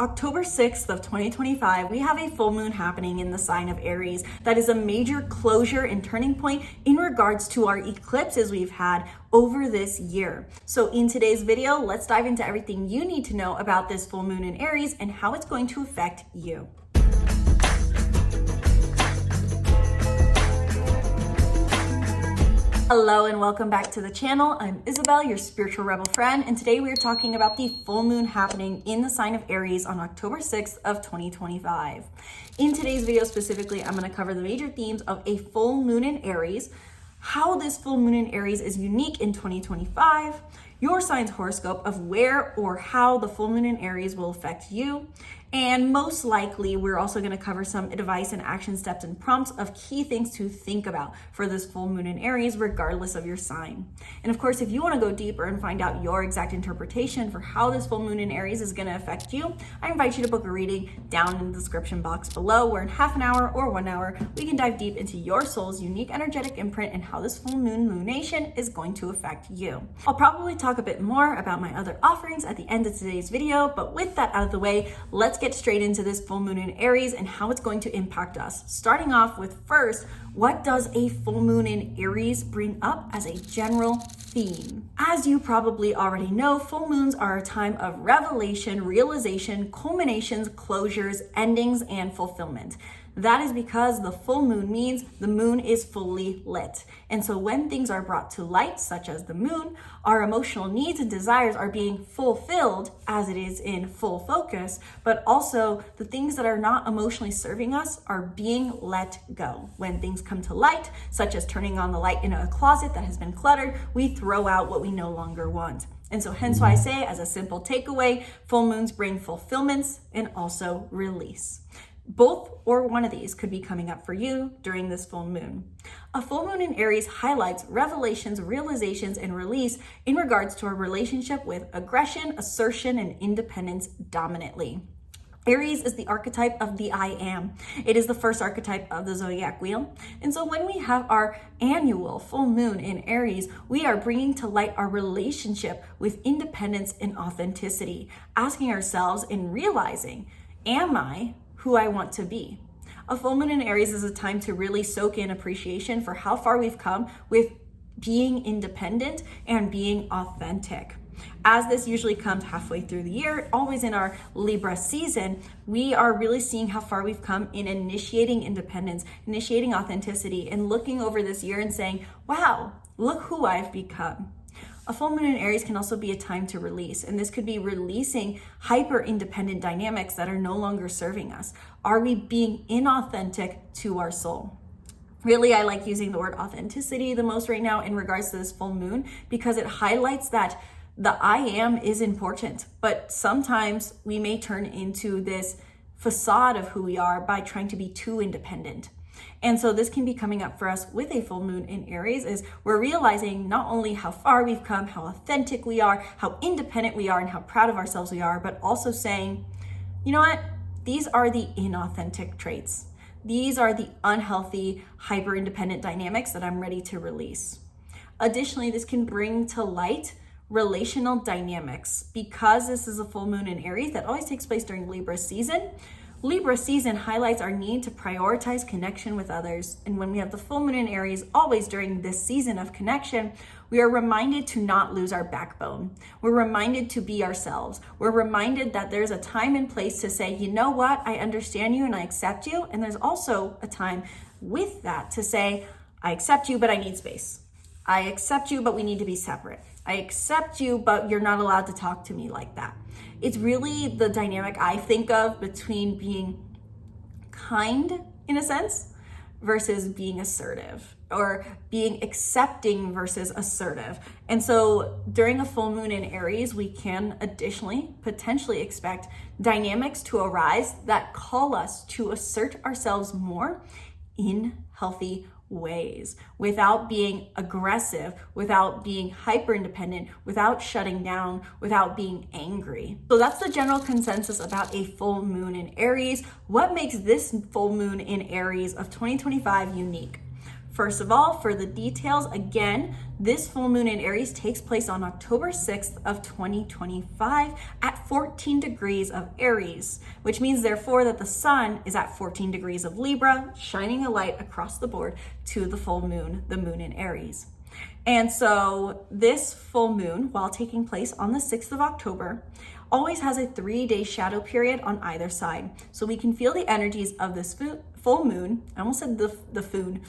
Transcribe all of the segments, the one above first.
October 6th of 2025, we have a full moon happening in the sign of Aries. That is a major closure and turning point in regards to our eclipses we've had over this year. So in today's video, let's dive into everything you need to know about this full moon in Aries and how it's going to affect you. Hello and welcome back to the channel. I'm Isabel, your spiritual rebel friend, and today we are talking about the full moon happening in the sign of Aries on October 6th of 2025. In today's video specifically, I'm going to cover the major themes of a full moon in Aries, how this full moon in Aries is unique in 2025, your sign's horoscope of where or how the full moon in Aries will affect you, and most likely we're also going to cover some advice and action steps and prompts of key things to think about for this full moon in Aries regardless of your sign. And of course, if you want to go deeper and find out your exact interpretation for how this full moon in Aries is going to affect you, I invite you to book a reading down in the description box below, where in half an hour or 1 hour we can dive deep into your soul's unique energetic imprint and how this full moon lunation is going to affect you. I'll probably talk a bit more about my other offerings at the end of today's video, but with that out of the way, let's get straight into this full moon in Aries and how it's going to impact us. Starting off with first, what does a full moon in Aries bring up as a general theme? As you probably already know, full moons are a time of revelation, realization, culminations, closures, endings, and fulfillment. That is because the full moon means the moon is fully lit. And so when things are brought to light, such as the moon, our emotional needs and desires are being fulfilled as it is in full focus, but also the things that are not emotionally serving us are being let go. When things come to light, such as turning on the light in a closet that has been cluttered, we throw out what we no longer want. And so hence why I say, as a simple takeaway, full moons bring fulfillments and also release. Both or one of these could be coming up for you during this full moon. A full moon in Aries highlights revelations, realizations, and release in regards to our relationship with aggression, assertion, and independence dominantly. Aries is the archetype of the I am. It is the first archetype of the zodiac wheel. And so when we have our annual full moon in Aries, we are bringing to light our relationship with independence and authenticity, asking ourselves and realizing, am I who I want to be? A full moon in Aries is a time to really soak in appreciation for how far we've come with being independent and being authentic. As this usually comes halfway through the year, always in our Libra season, we are really seeing how far we've come in initiating independence, initiating authenticity, and looking over this year and saying, wow, look who I've become. A full moon in Aries can also be a time to release, and this could be releasing hyper-independent dynamics that are no longer serving us. Are we being inauthentic to our soul? Really, I like using the word authenticity the most right now in regards to this full moon because it highlights that the I am is important, but sometimes we may turn into this facade of who we are by trying to be too independent. And so this can be coming up for us with a full moon in Aries, is we're realizing not only how far we've come, how authentic we are, how independent we are, and how proud of ourselves we are, but also saying, you know what? These are the inauthentic traits. These are the unhealthy, hyper-independent dynamics that I'm ready to release. Additionally, this can bring to light relational dynamics. Because this is a full moon in Aries that always takes place during Libra season, Libra season highlights our need to prioritize connection with others. And when we have the full moon in Aries, always during this season of connection, we are reminded to not lose our backbone. We're reminded to be ourselves. We're reminded that there's a time and place to say, you know what, I understand you and I accept you. And there's also a time with that to say, I accept you, but I need space. I accept you, but we need to be separate. I accept you, but you're not allowed to talk to me like that. It's really the dynamic I think of between being kind, in a sense, versus being assertive, or being accepting versus assertive. And so during a full moon in Aries, we can additionally potentially expect dynamics to arise that call us to assert ourselves more in healthy ways, without being aggressive, without being hyper independent, without shutting down, without being angry. So that's the general consensus about a full moon in Aries. What makes this full moon in Aries of 2025 unique? First of all, for the details, again, this full moon in Aries takes place on October 6th of 2025 at 14 degrees of Aries, which means therefore that the sun is at 14 degrees of Libra, shining a light across the board to the full moon, the moon in Aries. And so this full moon, while taking place on the 6th of October, always has a 3-day shadow period on either side. So we can feel the energies of this full moon. I almost said the foon.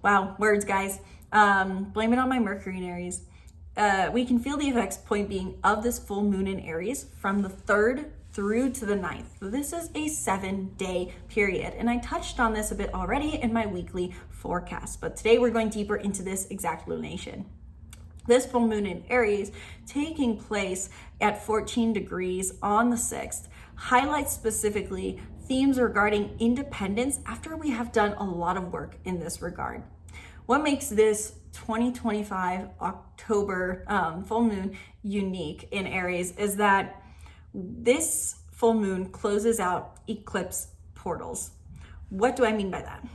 Wow, words, guys. Blame it on my Mercury in Aries. We can feel the effects, point being, of this full moon in Aries from the 3rd through to the 9th. So this is a 7-day period. And I touched on this a bit already in my weekly forecast, but today we're going deeper into this exact lunation. This full moon in Aries taking place at 14 degrees on the 6th highlights specifically themes regarding independence after we have done a lot of work in this regard. What makes this 2025 October full moon unique in Aries is that this full moon closes out eclipse portals. What do I mean by that?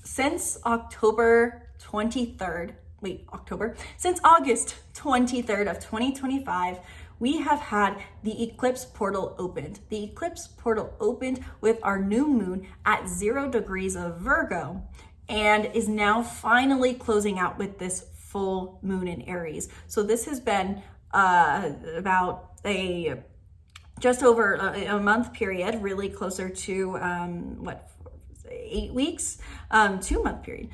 Since August 23rd of 2025, we have had the eclipse portal opened. The eclipse portal opened with our new moon at 0 degrees of Virgo and is now finally closing out with this full moon in Aries. So this has been about just over a month period, really closer to 8 weeks, 2-month period,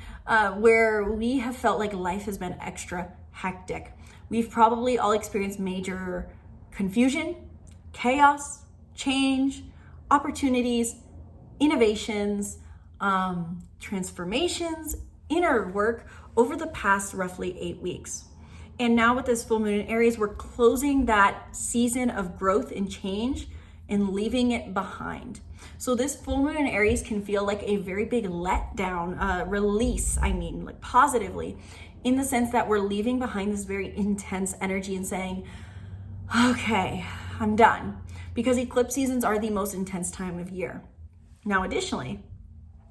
where we have felt like life has been extra hectic. We've probably all experienced major confusion, chaos, change, opportunities, innovations, transformations, inner work over the past roughly 8 weeks. And now with this full moon in Aries, we're closing that season of growth and change and leaving it behind. So this full moon in Aries can feel like a very big letdown, release, like positively, in the sense that we're leaving behind this very intense energy and saying, okay, I'm done. Because eclipse seasons are the most intense time of year. Now, additionally,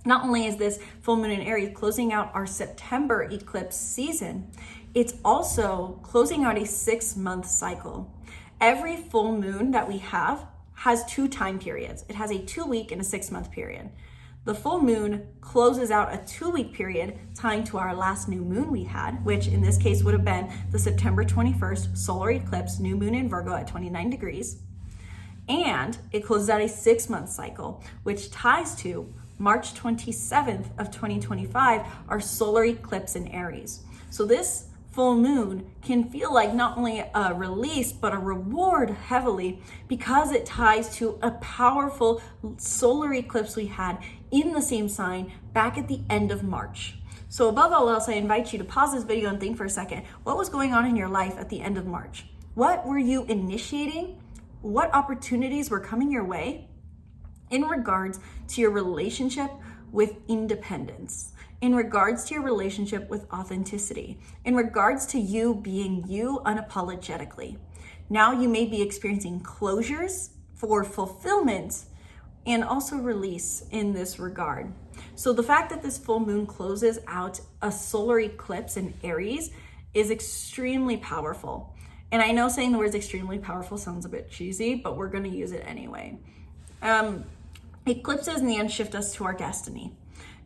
not only is this full moon in Aries closing out our September eclipse season, it's also closing out a 6-month cycle. Every full moon that we have has 2 time periods. It has a 2-week and a 6-month period. The full moon closes out a 2-week period tying to our last new moon we had, which in this case would have been the September 21st solar eclipse, new moon in Virgo at 29 degrees. And it closes out a 6-month cycle, which ties to March 27th of 2025, our solar eclipse in Aries. So this full moon can feel like not only a release, but a reward heavily because it ties to a powerful solar eclipse we had in the same sign back at the end of March. So above all else, I invite you to pause this video and think for a second, what was going on in your life at the end of March? What were you initiating? What opportunities were coming your way in regards to your relationship with independence, in regards to your relationship with authenticity, in regards to you being you unapologetically? Now you may be experiencing closures for fulfillment and also release in this regard. So the fact that this full moon closes out a solar eclipse in Aries is extremely powerful. And I know saying the words extremely powerful sounds a bit cheesy, but we're going to use it anyway. Eclipses in the end shift us to our destiny,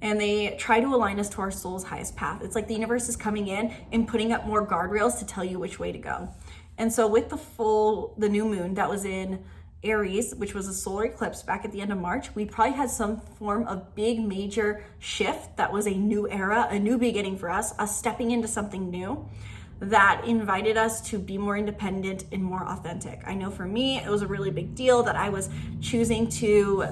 and they try to align us to our soul's highest path. It's like the universe is coming in and putting up more guardrails to tell you which way to go. And so with the new moon that was in Aries, which was a solar eclipse back at the end of March, we probably had some form of big major shift that was a new era, a new beginning for us stepping into something new that invited us to be more independent and more authentic. I know for me, it was a really big deal that I was choosing to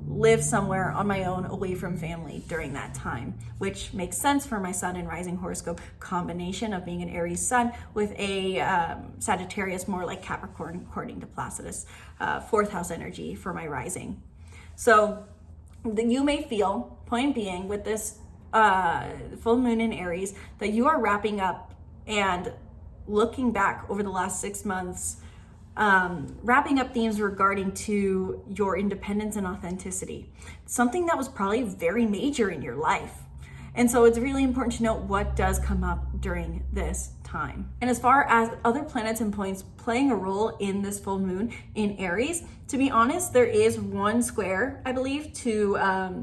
live somewhere on my own away from family during that time, which makes sense for my sun and rising horoscope combination of being an Aries sun with a Sagittarius, more like Capricorn, according to Placidus, 4th house energy for my rising. So you may feel, point being, with this full moon in Aries, that you are wrapping up and looking back over the last 6 months, wrapping up themes regarding to your independence and authenticity, something that was probably very major in your life. And so it's really important to note what does come up during this time. And as far as other planets and points playing a role in this full moon in Aries, to be honest, there is one square, I believe, to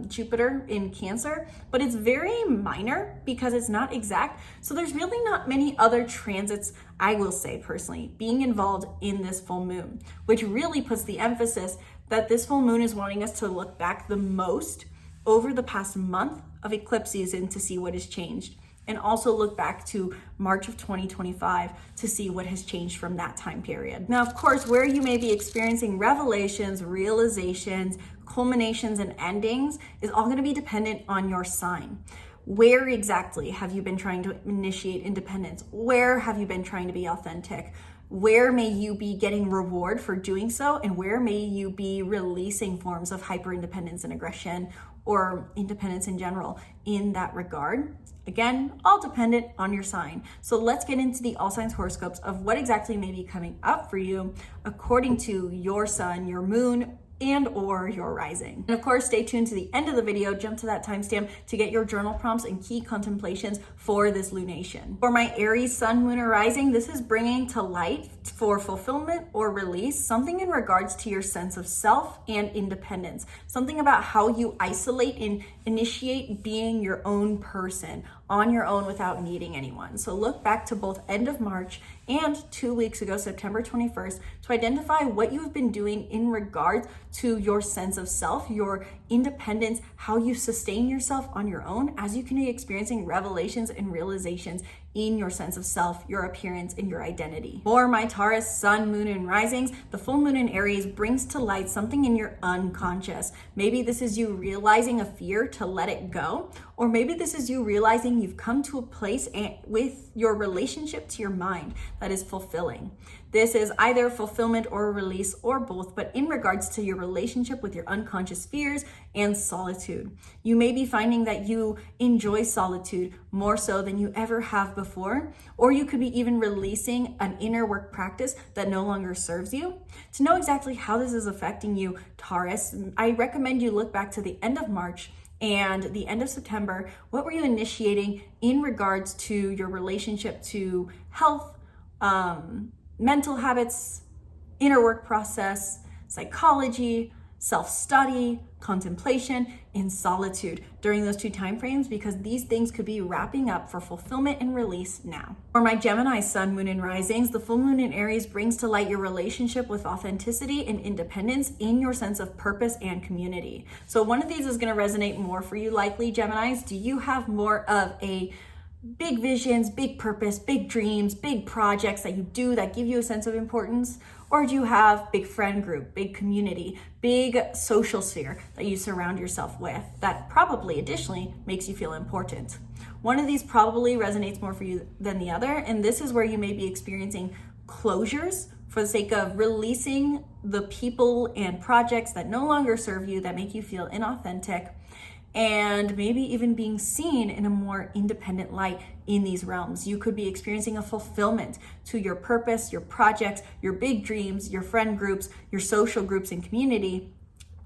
Jupiter in Cancer, but it's very minor because it's not exact. So there's really not many other transits, I will say personally, being involved in this full moon, which really puts the emphasis that this full moon is wanting us to look back the most over the past month of eclipse season to see what has changed, and also look back to March of 2025 to see what has changed from that time period. Now, of course, where you may be experiencing revelations, realizations, culminations, and endings is all going to be dependent on your sign. Where exactly have you been trying to initiate independence? Where have you been trying to be authentic? Where may you be getting reward for doing so? And where may you be releasing forms of hyper-independence and aggression or independence in general in that regard? Again, all dependent on your sign. So let's get into the all signs horoscopes of what exactly may be coming up for you according to your sun, your moon, and or your rising. And of course, stay tuned to the end of the video, jump to that timestamp to get your journal prompts and key contemplations for this lunation. For my Aries sun, moon, or rising, this is bringing to light for fulfillment or release something in regards to your sense of self and independence, something about how you isolate and initiate being your own person on your own without needing anyone. So look back to both end of March and 2 weeks ago, September 21st, to identify what you have been doing in regards to your sense of self, your independence, how you sustain yourself on your own as you can be experiencing revelations and realizations in your sense of self, your appearance, and your identity. For my Taurus, sun, moon, and risings, the full moon in Aries brings to light something in your unconscious. Maybe this is you realizing a fear to let it go, or maybe this is you realizing you've come to a place with your relationship to your mind that is fulfilling. This is either fulfillment or release or both, but in regards to your relationship with your unconscious fears and solitude. You may be finding that you enjoy solitude more so than you ever have before, or you could be even releasing an inner work practice that no longer serves you. To know exactly how this is affecting you, Taurus, I recommend you look back to the end of March and the end of September. What were you initiating in regards to your relationship to health, mental habits, inner work process, psychology, self-study, contemplation, and solitude during those two time frames, because these things could be wrapping up for fulfillment and release now. For my Gemini sun, moon, and risings, the full moon in Aries brings to light your relationship with authenticity and independence in your sense of purpose and community. So one of these is going to resonate more for you likely, Geminis. Do you have more of a big visions, big purpose, big dreams, big projects that you do that give you a sense of importance? Or do you have big friend group, big community, big social sphere that you surround yourself with that probably additionally makes you feel important? One of these probably resonates more for you than the other, and this is where you may be experiencing closures for the sake of releasing the people and projects that no longer serve you, that make you feel inauthentic, and maybe even being seen in a more independent light in these realms. You could be experiencing a fulfillment to your purpose, your projects, your big dreams, your friend groups, your social groups and community,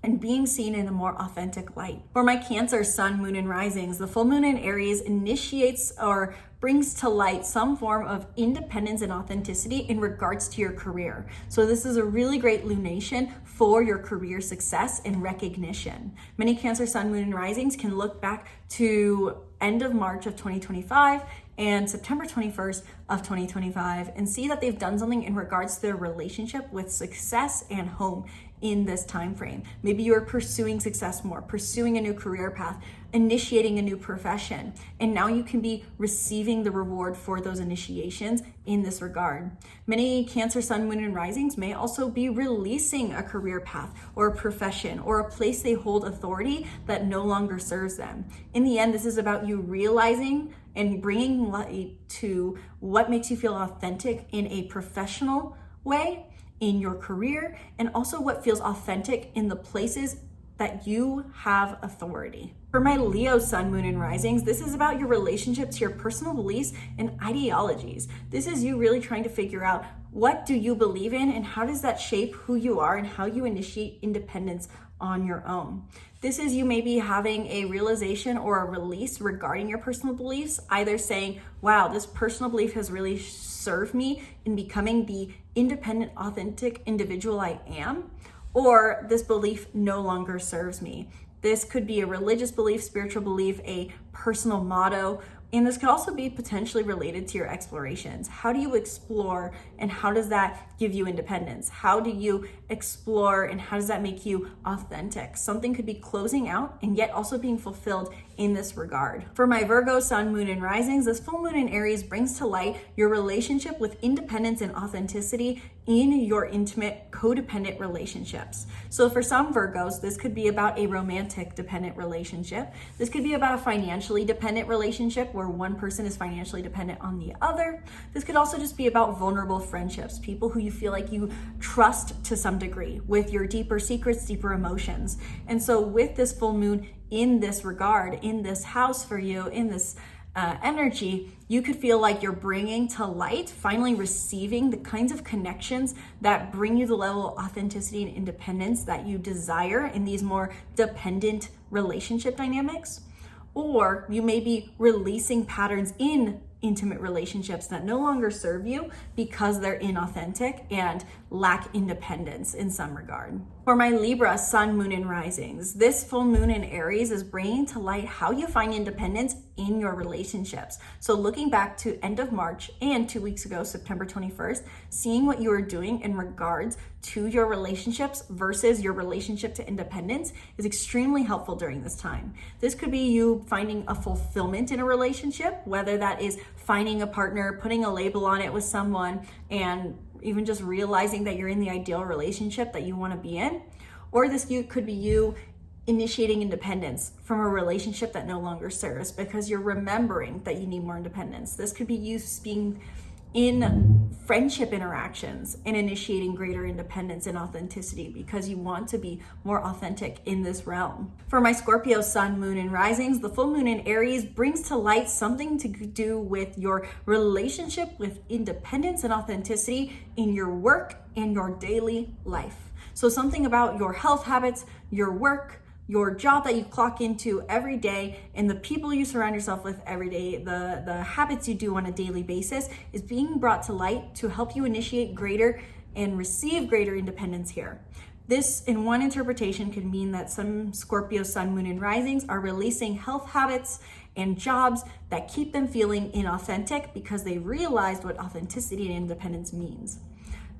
and being seen in a more authentic light. For my Cancer sun, moon, and risings, the full moon in Aries initiates or brings to light some form of independence and authenticity in regards to your career. So this is a really great lunation for your career success and recognition. Many Cancer sun, moon, and risings can look back to end of March of 2025 and September 21st of 2025 and see that they've done something in regards to their relationship with success and home in this time frame. Maybe you're pursuing success more, pursuing a new career path, initiating a new profession, and now you can be receiving the reward for those initiations in this regard. Many Cancer sun, moon, and risings may also be releasing a career path or a profession or a place they hold authority that no longer serves them. In the end, this is about you realizing and bringing light to what makes you feel authentic in a professional way in your career, and also what feels authentic in the places that you have authority. For my Leo sun, moon, and risings, this is about your relationship to your personal beliefs and ideologies. This is you really trying to figure out What do you believe in, and how does that shape who you are and how you initiate independence on your own? This is you maybe having a realization or a release regarding your personal beliefs, either saying, wow, this personal belief has really served me in becoming the independent, authentic individual I am, or this belief no longer serves me. This could be a religious belief, spiritual belief, a personal motto, and this could also be potentially related to your explorations. How do you explore, and how does that give you independence? How do you explore, and how does that make you authentic? Something could be closing out and yet also being fulfilled in this regard. For my Virgo, Sun, Moon, and Risings, this full moon in Aries brings to light your relationship with independence and authenticity in your intimate, codependent relationships. So for some Virgos, this could be about a romantic dependent relationship. This could be about a financially dependent relationship where one person is financially dependent on the other. This could also just be about vulnerable friendships, people who you feel like you trust to some degree with your deeper secrets, deeper emotions. And so with this full moon in this regard, in this house for you, in this energy, you could feel like you're bringing to light, finally receiving the kinds of connections that bring you the level of authenticity and independence that you desire in these more dependent relationship dynamics. Or you may be releasing patterns in intimate relationships that no longer serve you because they're inauthentic and lack independence in some regard. For my Libra, Sun, Moon, and Risings, this full moon in Aries is bringing to light how you find independence in your relationships. So looking back to end of March and 2 weeks ago, September 21st, seeing what you are doing in regards to your relationships versus your relationship to independence is extremely helpful during this time. This could be you finding a fulfillment in a relationship, whether that is finding a partner, putting a label on it with someone, and even just realizing that you're in the ideal relationship that you want to be in. Or this could be you initiating independence from a relationship that no longer serves because you're remembering that you need more independence. This could be you being in friendship interactions and initiating greater independence and authenticity because you want to be more authentic in this realm. For my Scorpio, Sun, Moon, and Risings, the full moon in Aries brings to light something to do with your relationship with independence and authenticity in your work and your daily life. So something about your health habits, your work, your job that you clock into every day, and the people you surround yourself with every day, the habits you do on a daily basis is being brought to light to help you initiate greater and receive greater independence here. This, in one interpretation, could mean that some Scorpio, Sun, Moon, and Risings are releasing health habits and jobs that keep them feeling inauthentic because they realized what authenticity and independence means.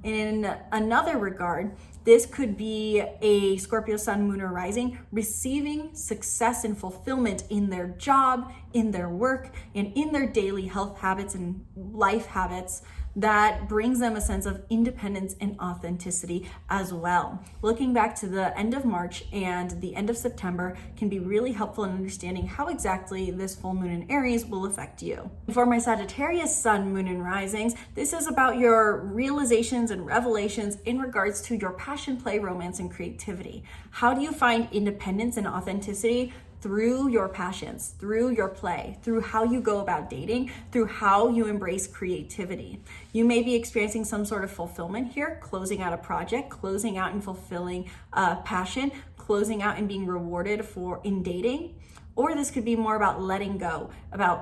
In another regard, this could be a Scorpio, Sun, Moon, or Rising receiving success and fulfillment in their job, in their work, and in their daily health habits and life habits that brings them a sense of independence and authenticity as well. Looking back to the end of March and the end of September can be really helpful in understanding how exactly this full moon in Aries will affect you. For my Sagittarius, Sun, Moon, and Risings, this is about your realizations and revelations in regards to your passion, play, romance, and creativity. How do you find independence and authenticity through your passions, through your play, through how you go about dating, through how you embrace creativity? You may be experiencing some sort of fulfillment here, closing out a project, closing out and fulfilling a passion, closing out and being rewarded in dating. Or this could be more about letting go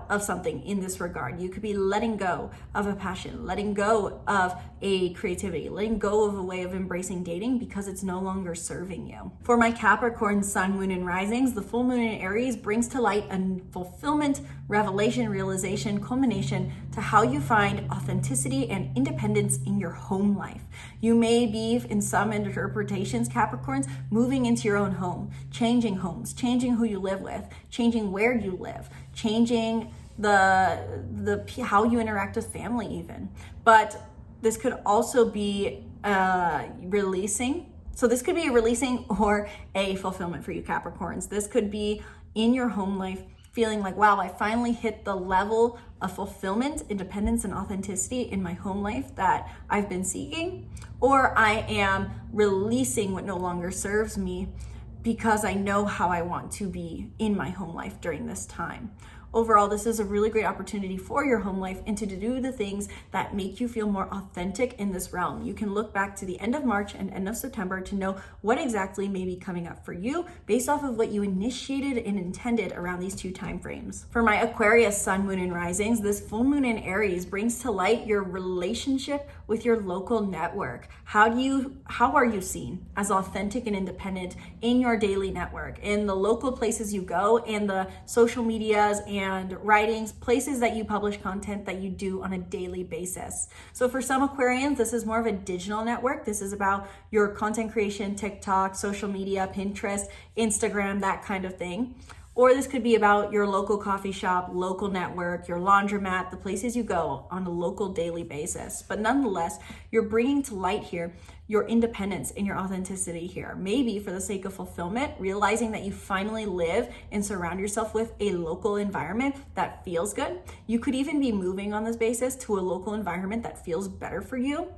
of something in this regard. You could be letting go of a passion, letting go of a creativity, letting go of a way of embracing dating because it's no longer serving you. For my Capricorn, Sun, Moon, and Risings, the full moon in Aries brings to light a fulfillment, revelation, realization, culmination to how you find authenticity and independence in your home life. You may be, in some interpretations, Capricorns, moving into your own home, changing homes, changing who you live with, changing where you live, changing the how you interact with family even. But this could also be releasing. So this could be a releasing or a fulfillment for you Capricorns. This could be in your home life, feeling like, wow, I finally hit the level of fulfillment, independence, and authenticity in my home life that I've been seeking. Or I am releasing what no longer serves me because I know how I want to be in my home life during this time. Overall, this is a really great opportunity for your home life and to do the things that make you feel more authentic in this realm. You can look back to the end of March and end of September to know what exactly may be coming up for you based off of what you initiated and intended around these two time frames. For my Aquarius sun, moon, and risings, this full moon in Aries brings to light your relationship with your local network. How are you seen as authentic and independent in your daily network, in the local places you go, in the social medias and writings, places that you publish content that you do on a daily basis? So for some Aquarians, this is more of a digital network. This is about your content creation, TikTok, social media, Pinterest, Instagram, that kind of thing. Or this could be about your local coffee shop, local network, your laundromat, the places you go on a local daily basis. But nonetheless, you're bringing to light here your independence and your authenticity here. Maybe for the sake of fulfillment, realizing that you finally live and surround yourself with a local environment that feels good. You could even be moving on this basis to a local environment that feels better for you.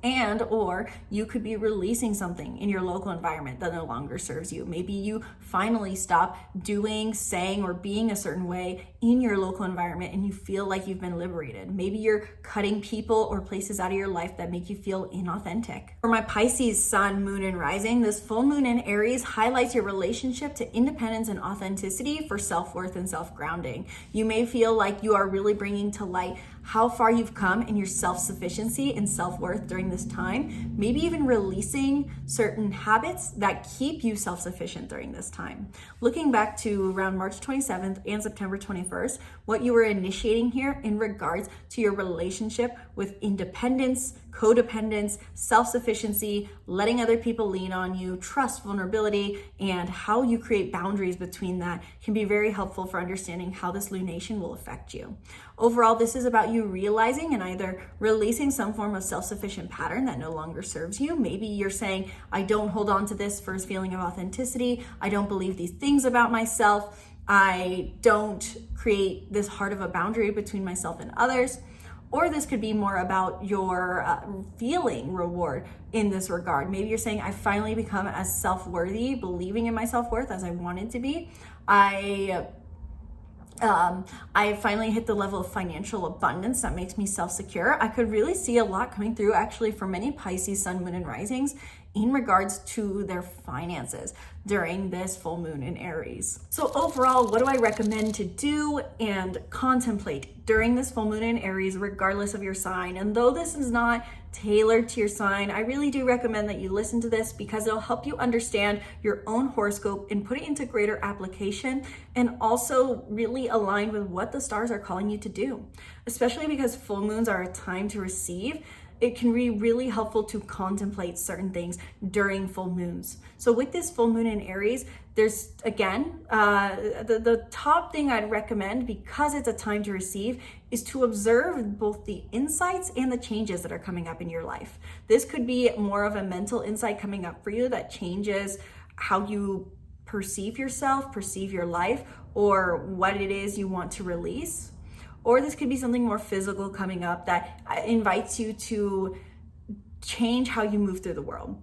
And or you could be releasing something in your local environment that no longer serves you. Maybe you finally stop doing, saying, or being a certain way in your local environment and you feel like you've been liberated. Maybe you're cutting people or places out of your life that make you feel inauthentic. For my Pisces sun, moon, and rising, this full moon in Aries highlights your relationship to independence and authenticity for self-worth and self-grounding. You may feel like you are really bringing to light how far you've come in your self-sufficiency and self-worth during this time, maybe even releasing certain habits that keep you self-sufficient during this time. Looking back to around March 27th and September 21st, what you were initiating here in regards to your relationship with independence, codependence, self-sufficiency, letting other people lean on you, trust, vulnerability, and how you create boundaries between that can be very helpful for understanding how this lunation will affect you. Overall, this is about you realizing and either releasing some form of self-sufficient pattern that no longer serves you. Maybe you're saying, I don't hold on to this for a feeling of authenticity. I don't believe these things about myself. I don't create this heart of a boundary between myself and others. Or this could be more about your feeling reward in this regard. Maybe you're saying, I finally become as self-worthy, believing in my self-worth as I wanted to be. I finally hit the level of financial abundance that makes me self-secure. I could really see a lot coming through actually for many Pisces sun, moon, and risings in regards to their finances during this full moon in Aries. So overall, what do I recommend to do and contemplate during this full moon in Aries, regardless of your sign? And though this is not tailored to your sign, I really do recommend that you listen to this because it'll help you understand your own horoscope and put it into greater application and also really align with what the stars are calling you to do, especially because full moons are a time to receive. It can be really helpful to contemplate certain things during full moons. So with this full moon in Aries, there's again, the top thing I'd recommend, because it's a time to receive, is to observe both the insights and the changes that are coming up in your life. This could be more of a mental insight coming up for you that changes how you perceive yourself, perceive your life, or what it is you want to release. Or this could be something more physical coming up that invites you to change how you move through the world.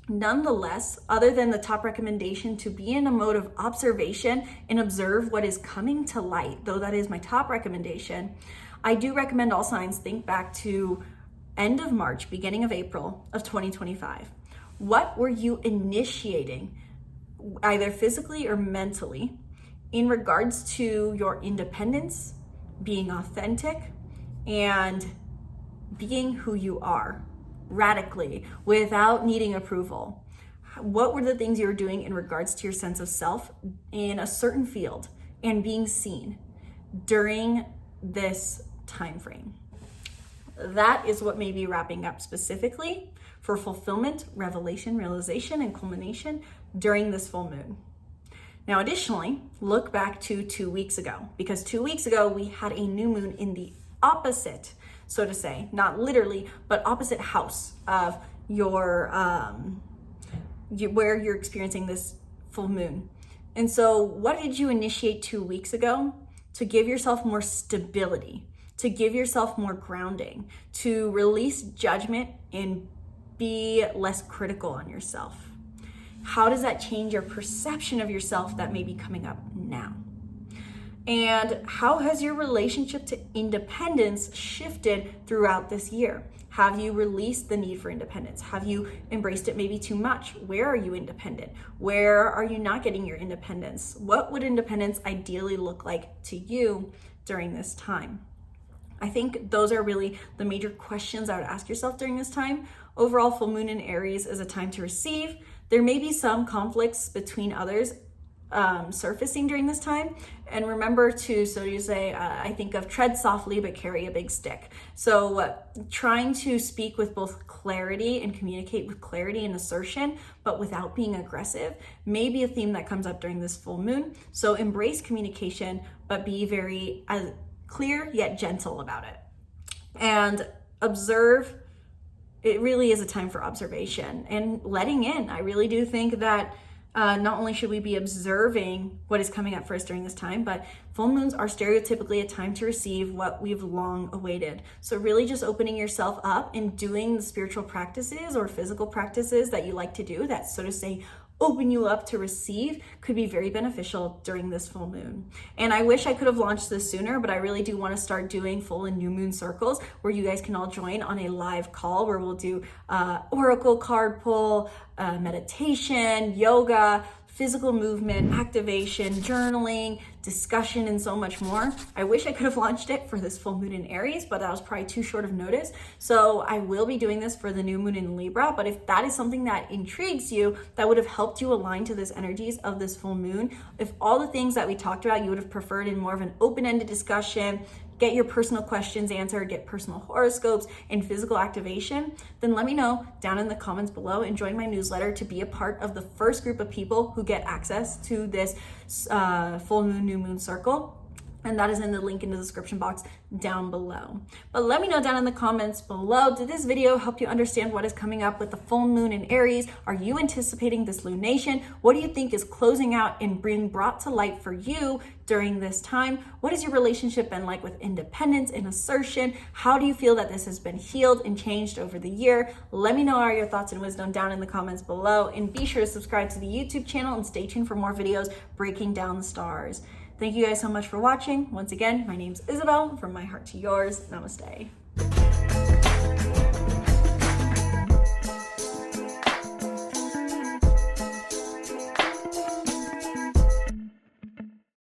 Nonetheless, other than the top recommendation to be in a mode of observation and observe what is coming to light, though that is my top recommendation, I do recommend all signs think back to end of March, beginning of April of 2025. What were you initiating, either physically or mentally, in regards to your independence, being authentic, and being who you are radically without needing approval? What were the things you were doing in regards to your sense of self in a certain field and being seen during this time frame? That is what may be wrapping up specifically for fulfillment, revelation, realization, and culmination during this full moon. Now, additionally, look back to 2 weeks ago, because 2 weeks ago we had a new moon in the opposite, so to say, not literally, but opposite house of your, where you're experiencing this full moon. And so what did you initiate 2 weeks ago to give yourself more stability, to give yourself more grounding, to release judgment and be less critical on yourself? How does that change your perception of yourself that may be coming up now? And how has your relationship to independence shifted throughout this year? Have you released the need for independence? Have you embraced it maybe too much? Where are you independent? Where are you not getting your independence? What would independence ideally look like to you during this time? I think those are really the major questions I would ask yourself during this time. Overall, full moon in Aries is a time to receive. There may be some conflicts between others surfacing during this time. And remember to, so you say, I think of tread softly, but carry a big stick. So trying to speak with both clarity and communicate with clarity and assertion, but without being aggressive, may be a theme that comes up during this full moon. So embrace communication, but be very clear yet gentle about it. And observe. It really is a time for observation and letting in. I really do think that not only should we be observing what is coming up for us during this time, but full moons are stereotypically a time to receive what we've long awaited. So really just opening yourself up and doing the spiritual practices or physical practices that you like to do that, so to say, open you up to receive could be very beneficial during this full moon. And I wish I could have launched this sooner, but I really do want to start doing full and new moon circles where you guys can all join on a live call where we'll do oracle card pull, meditation, yoga, physical movement, activation, journaling, discussion, and so much more. I wish I could have launched it for this full moon in Aries, but that was probably too short of notice. So I will be doing this for the new moon in Libra, but if that is something that intrigues you, that would have helped you align to this energies of this full moon, if all the things that we talked about, you would have preferred in more of an open-ended discussion, get your personal questions answered, get personal horoscopes and physical activation, then let me know down in the comments below and join my newsletter to be a part of the first group of people who get access to this full moon, new moon circle. And that is in the link in the description box down below. But let me know down in the comments below, did this video help you understand what is coming up with the full moon in Aries? Are you anticipating this lunation? What do you think is closing out and being brought to light for you during this time? What has your relationship been like with independence and assertion? How do you feel that this has been healed and changed over the year? Let me know all your thoughts and wisdom down in the comments below. And be sure to subscribe to the YouTube channel and stay tuned for more videos breaking down the stars. Thank you guys so much for watching. Once again, my name's Isabel. From my heart to yours, namaste.